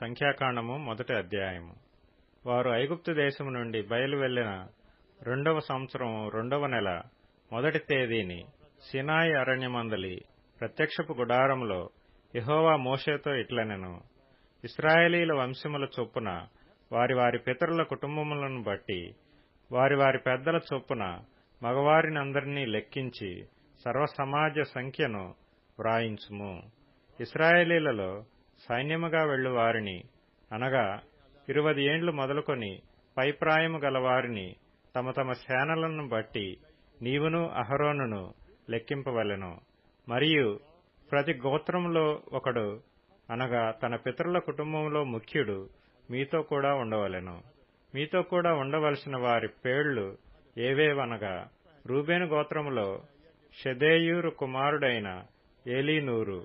సంఖ్యాకాండము మొదటి అధ్యాయము. వారు ఐగుప్తు దేశము నుండి బయలు వెళ్లిన 2వ సంవత్సరం 2వ నెల మొదటి తేదీని సీనాయి అరణ్యమందలి ప్రత్యక్షపు గుడారములో యెహోవా మోషేతో ఇట్లనెను. ఇశ్రాయేలీల వంశముల చొప్పున వారి వారి పితరుల కుటుంబములను బట్టి వారి వారి పెద్దల చొప్పున మగవారినందరినీ లెక్కించి సర్వసమాజ సంఖ్యను వ్రాయించుము. ఇశ్రాయేలీలలో సైన్యముగా వెళ్ళు వారిని అనగా 20 ఏండ్లు మొదలుకొని పైప్రాయము గలవారిని తమ తమ సేనలను బట్టి నీవును అహరోనును లెక్కింపవలెను. మరియు ప్రతి గోత్రములో ఒకడు అనగా తన పితరుల కుటుంబంలో ముఖ్యుడు మీతో కూడా ఉండవలెను. మీతో కూడా ఉండవలసిన వారి పేళ్లు ఏవేవనగా, రూబేను గోత్రములో షెదేయూరు కుమారుడైన ఏలీనూరు,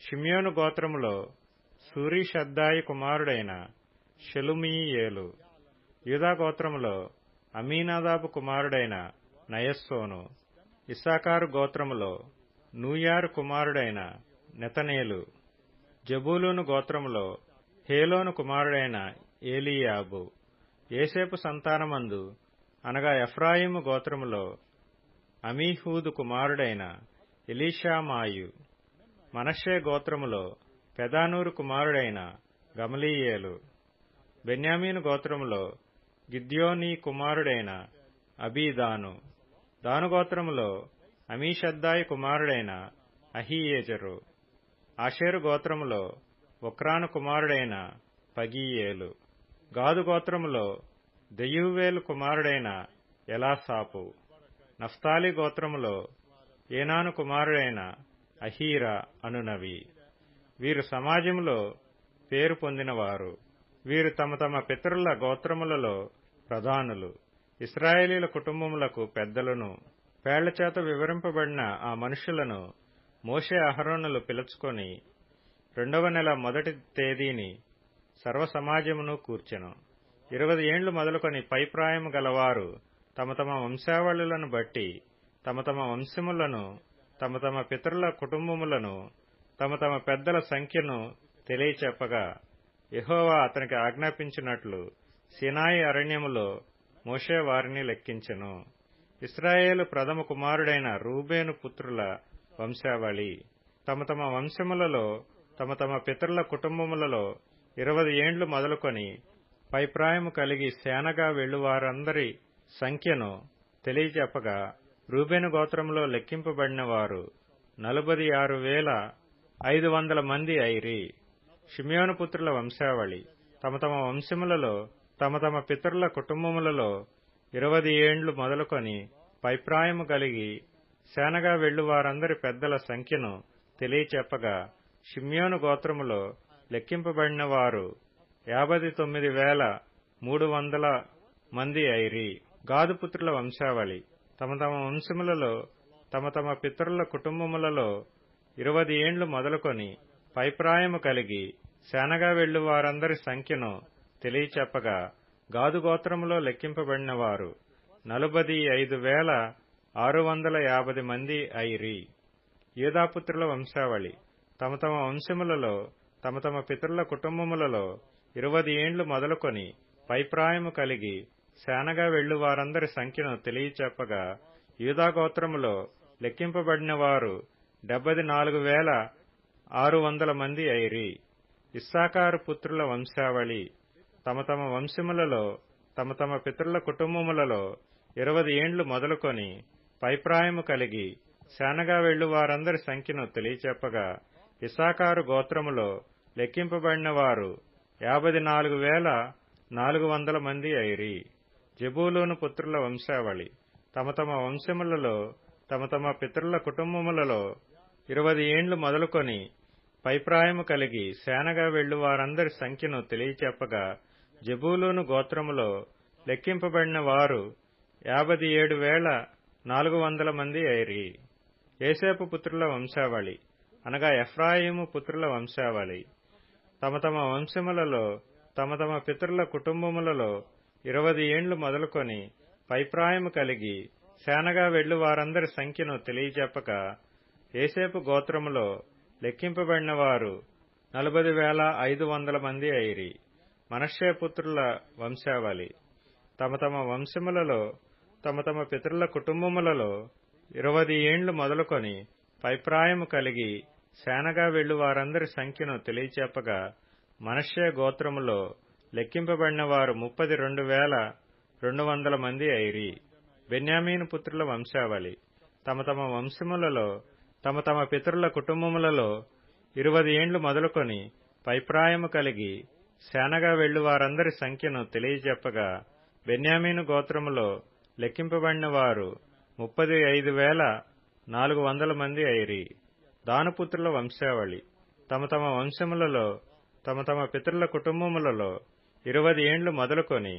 షిమ్యోను గోత్రములో సూరీషద్దాయి కుమారుడైన షెలుమీయేలు, యూదా గోత్రములో అమీనాదాబు కుమారుడైన నయస్సోను, ఇస్సాకారు గోత్రములో నూయారు కుమారుడైన నెతనేలు, జబూలూను గోత్రములో హేలోను కుమారుడైన ఏలీయాబు, యోసేపు సంతానమందు అనగా ఎఫ్రాయిము గోత్రములో అమీహూదు కుమారుడైన ఎలీషామాయు, మనష్షే గోత్రములో పెదానూరు కుమారుడైన గమలీయేలు, బెన్యామీను గోత్రములో గిద్యోనీ కుమారుడైన అబీదాను, దాను గోత్రములో అమీషద్దాయి కుమారుడైన అహీయేజరు, ఆషేరు గోత్రములో ఒక్రాను కుమారుడైన పగీయేలు, గాదు గోత్రములో దెయూవేలు కుమారుడైన ఎలాసాపు, నఫ్తాలి గోత్రములో ఏనాను కుమారుడైన అహీరా అనునవి. వీరు సమాజములో పేరు పొందినవారు. వీరు తమ తమ పితరుల గోత్రములలో ప్రధానులు, ఇశ్రాయేలీల కుటుంబములకు పెద్దలను. పేళ్లచేత వివరింపబడిన ఆ మనుషులను మోషే అహరోనులు పిలుచుకొని 2వ నెల మొదటి తేదీని సర్వసమాజమును కూర్చెను. 20 ఏండ్లు మొదలుకొని పైప్రాయము గలవారు తమ తమ వంశావళులను బట్టి తమ తమ వంశములను, తమ తమ పితరుల కుటుంబములను, తమ తమ పెద్దల సంఖ్యను తెలియచెప్పగా, యెహోవా అతనికి ఆజ్ఞాపించినట్లు సీనాయి అరణ్యములో మోషే వారిని లెక్కించెను. ఇశ్రాయేలు ప్రథమ కుమారుడైన రూబేను పుత్రుల వంశావళి. తమ తమ వంశములలో తమ తమ పితరుల కుటుంబములలో 20 ఏండ్లు మొదలుకొని పైప్రాయము కలిగి సేనగా వెళ్లువారందరి సంఖ్యను తెలియచెప్పగా, రూబేను గోత్రములో లెక్కింపబడిన వారు 46,500 మంది అయిరి. షిమ్యోను పుత్రుల వంశావళి. తమ తమ వంశములలో తమ తమ పితరుల కుటుంబములలో 20 ఏండ్లు మొదలుకొని పైప్రాయము కలిగి సేనగా వెళ్లువారందరి పెద్దల సంఖ్యను తెలియచెప్పగా, షిమ్యోను గోత్రములో లెక్కింపబడిన వారు 59,300 మంది అయిరి. గాదు పుత్రుల వంశావళి. తమ తమ వంశములలో తమ తమ పితరుల కుటుంబములలో 20 ఏండ్లు మొదలుకొని పైప్రాయము కలిగి సేనగా వెళ్ళు వారందరి సంఖ్యను తెలియచెప్పగా, గాదు గోత్రములో లెక్కింపబడిన వారు 45,650 మంది అయిరి. యూదాపుత్రుల వంశావళి. తమ తమ వంశములలో తమ తమ పితరుల కుటుంబములలో 20 ఏండ్లు మొదలుకొని పైప్రాయము కలిగి సేనగా వెళ్ళు వారందరి సంఖ్యను తెలియచెప్పగా, యూదా గోత్రములో లెక్కింపబడిన వారు 74,600 మంది అయిరి. ఇస్సాకారు పుత్రుల వంశావళి. తమ తమ వంశములలో తమ తమ పితరుల కుటుంబములలో 20 ఏండ్లు మొదలుకొని పైప్రాయము కలిగి సేనగా వెళ్ళు వారందరి సంఖ్యను తెలియచెప్పగా, ఇస్సాకారు గోత్రములో లెక్కింపబడిన వారు 54,400 మంది అయిరి. జబూలూను పుత్రుల వంశావళి. తమ తమ వంశములలో తమ తమ పితరుల కుటుంబములలో 20 ఏండ్లు మొదలుకొని పైప్రాయము కలిగి సేనగా వెళ్ళు వారందరి సంఖ్యను తెలియచెప్పగా, జబూలూను గోత్రములో లెక్కింపబడిన వారు 57,400 మంది అయిరి. యోసేపు పుత్రుల వంశావళి అనగా ఎఫ్రాయిము పుత్రుల వంశావళి. తమ తమ వంశములలో తమ తమ పితరుల కుటుంబములలో 20 ఏండ్లు మొదలుకొని పైప్రాయము కలిగి సేనగా వెళ్ళు వారందరి సంఖ్యను తెలియచెప్పక, యోసేపు గోత్రములో లెక్కింపబడిన వారు 40,500 మంది అయిరి. మనష్షే పుత్రుల వంశావళి తమ తమ వంశములలో తమ తమ పితరుల కుటుంబములలో 20 ఏండ్లు మొదలుకొని పైప్రాయము కలిగి సేనగా వెళ్ళు వారందరి సంఖ్యను తెలియచెప్పగా మనష్షే గోత్రములో లెక్కింపబడిన వారు 32,200 మంది అయిరి. బెన్యామీను పుత్రుల వంశావళి తమ తమ వంశములలో తమ తమ పితరుల కుటుంబములలో 20 ఏండ్లు మొదలుకొని పైప్రాయము కలిగి సేనగా వెళ్ళు వారందరి సంఖ్యను తెలియచెప్పగా బెన్యామీను గోత్రములో లెక్కింపబడిన వారు 35,400 మంది అయిరి. దానుపుత్రుల వంశావళి తమ తమ వంశములలో తమ తమ పితరుల కుటుంబములలో 20 ఏండ్లు మొదలుకొని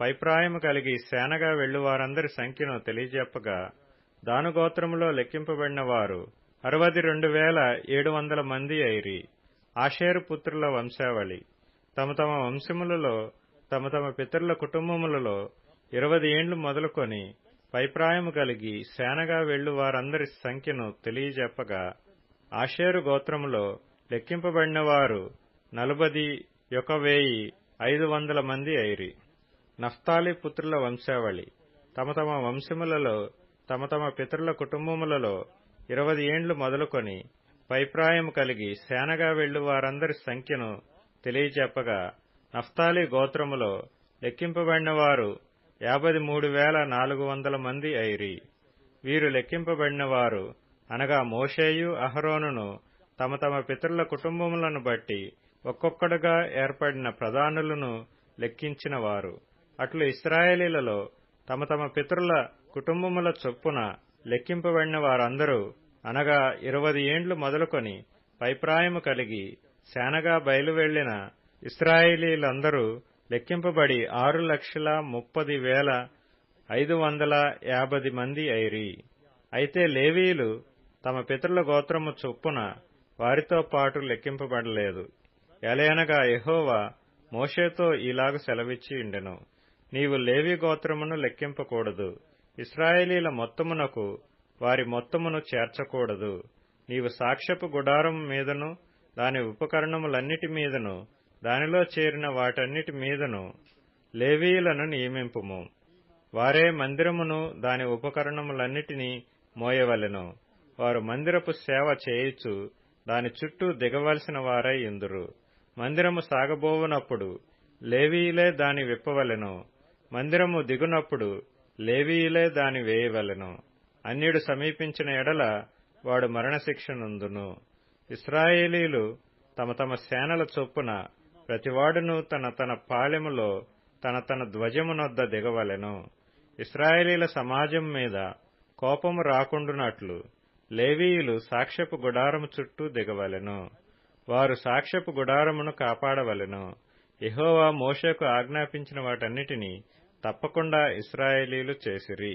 పైప్రాయము కలిగి సేనగా వెళ్ళు వారందరి సంఖ్యను తెలియచెప్పగా దానుగోత్రములో లెక్కింపబడిన వారు 62,700 మంది అయిరి. ఆషేరు పుత్రుల వంశావళి తమ తమ వంశములలో తమ తమ పితరుల కుటుంబములలో 20 ఏండ్లు మొదలుకొని పైప్రాయము కలిగి సేనగా వెళ్ళు వారందరి సంఖ్యను తెలియచెప్పగా ఆషేరు గోత్రములో లెక్కింపబడిన వారు 41,500 మంది అయిరి. నఫ్తాలి పుత్రుల వంశావళి తమ తమ వంశములలో తమ తమ పితరుల కుటుంబములలో 20 ఏండ్లు మొదలుకొని పైప్రాయము కలిగి సేనగా వెళ్ళు వారందరి సంఖ్యను తెలియచెప్పగా నఫ్తాలి గోత్రములో లెక్కింపబడిన వారు 53,400 మంది అయిరి. వీరు లెక్కింపబడిన వారు అనగా మోషేయు అహరోనును తమ తమ పితరుల కుటుంబములను బట్టి ఒక్కొక్కడుగా ఏర్పడిన ప్రధానులను లెక్కించిన వారు. అట్లు ఇశ్రాయేలీలలో తమ తమ పితరుల కుటుంబముల చొప్పున లెక్కింపబడిన వారందరూ అనగా 20 ఏండ్లు మొదలుకొని పైప్రాయము కలిగి సేనగా బయలువెళ్లిన ఇశ్రాయేలీలందరూ లెక్కింపబడి 6,30,550 మంది అయిరి. అయితే లేవీయులు తమ పితరుల గోత్రము చొప్పున వారితో పాటు లెక్కింపబడలేదు. ఎలయనగా యెహోవా మోషేతో ఈలాగు సెలవిచ్చి ఉండెను, నీవు లేవి గోత్రమును లెక్కింపకూడదు, ఇశ్రాయేలీల మొత్తమునకు వారి మొత్తమును చేర్చకూడదు. నీవు సాక్ష్యపు గుడారము మీదను దాని ఉపకరణములన్నిటి మీదను దానిలో చేరిన వాటన్నిటి మీదను లేవీయులను నియమింపుము. వారే మందిరమును దాని ఉపకరణములన్నిటినీ మోయవలెను. వారు మందిరపు సేవ చేయుచు దాని చుట్టూ దిగవలసిన వారై యుందురు. మందిరము సాగబోవునప్పుడు లేవీయులే దాని విప్పవలెను. మందిరము దిగునప్పుడు లేవీయులే దాని వేయవలెను. అన్యుడు సమీపించిన ఎడల వాడు మరణశిక్ష నొందును. ఇశ్రాయేలీలు తమ తమ సేనల చొప్పున ప్రతివాడును తన తన పాళెములో తన తన ధ్వజమునొద్ద దిగవలెను. ఇశ్రాయేలీల సమాజం మీద కోపము రాకుండునట్లు లేవీయులు సాక్ష్యపు గుడారము చుట్టూ దిగవలెను. వారు సాక్ష్యపు గుడారమును కాపాడవలెను. యెహోవా మోషేకు ఆజ్ఞాపించిన వాటన్నిటినీ తప్పకుండా ఇశ్రాయేలీలు చేసిరి.